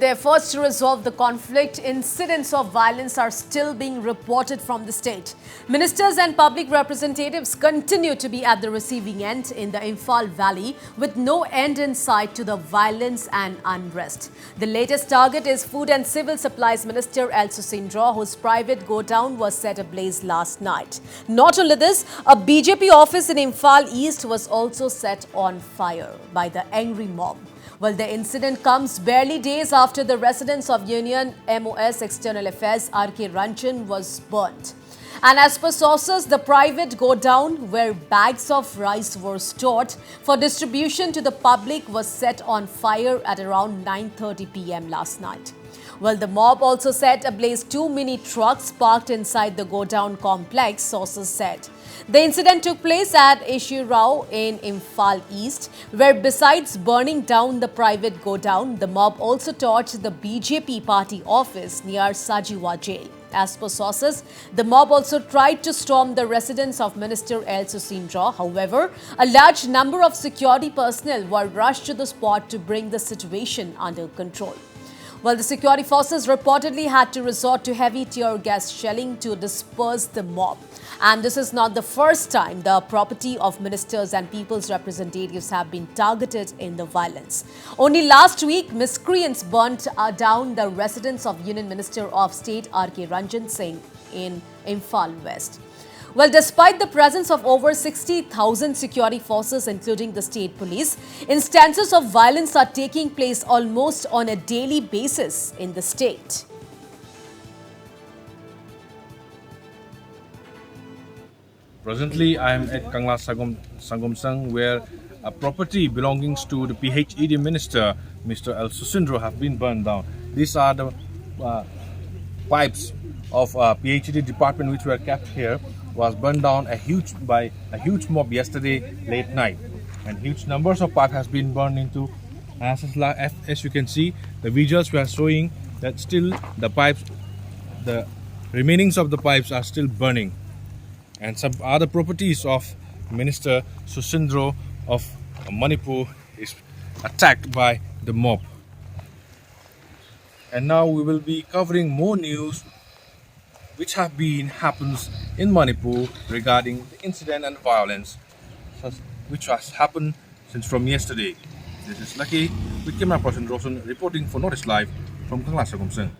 the efforts to resolve the conflict, incidents of violence are still being reported from the state. Ministers and public representatives continue to be at the receiving end in the Imphal Valley with no end in sight to the violence and unrest. The latest target is Food and Civil Supplies Minister 𝗟𝗡𝗅 Sangom, whose private godown was set ablaze last night. Not only this, a BJP office in Imphal East was also set on fire by the angry mob. Well, the incident comes barely days after the residence of Union MOS External Affairs 𝗟𝗓𝗩𝗘 was burnt. And as per sources, the private godown where bags of rice were stored for distribution to the public was set on fire at around 9:30 p.m. last night. Well, the mob also set ablaze 2 mini trucks parked inside the godown complex, sources said. The incident took place at 𝗟𝗓𝗩𝗘 in Imphal East, where besides burning down the private godown, the mob also torched the BJP party office near Sajiwa jail. As per sources, the mob also tried to storm the residence of Minister 𝗟𝗡𝗅 Sangom. However, a large number of security personnel were rushed to the spot to bring the situation under control. Well, the security forces reportedly had to resort to heavy tear gas shelling to disperse the mob. And this is not the first time the property of ministers and people's representatives have been targeted in the violence. Only last week, miscreants burnt down the residence of Union Minister of State 𝗟𝗓𝗪𝗔𝗓 in Imphal West. Well, despite the presence of over 60,000 security forces, including the state police, instances of violence are taking place almost on a daily basis in the state. Presently, I am at Kangla Sangom Sang, where a property belonging to the PHED minister, Mr. 𝗟𝗡𝗪𝗘, have been burned down. These are the pipes of PHED department which were kept here. Was burned down by a huge mob yesterday late night, and huge numbers of pipe has been burned into. As you can see, the visuals were showing that still the remainings of the pipes are still burning, and some other properties of Minister 𝗟𝗡𝗪 of Manipur is attacked by the mob. And now we will be covering more news which have been happens in Manipur regarding the incident and violence which has happened since from yesterday. This is Lucky with camera person Rosen reporting for Notice Live from Kangla Sangom Sang.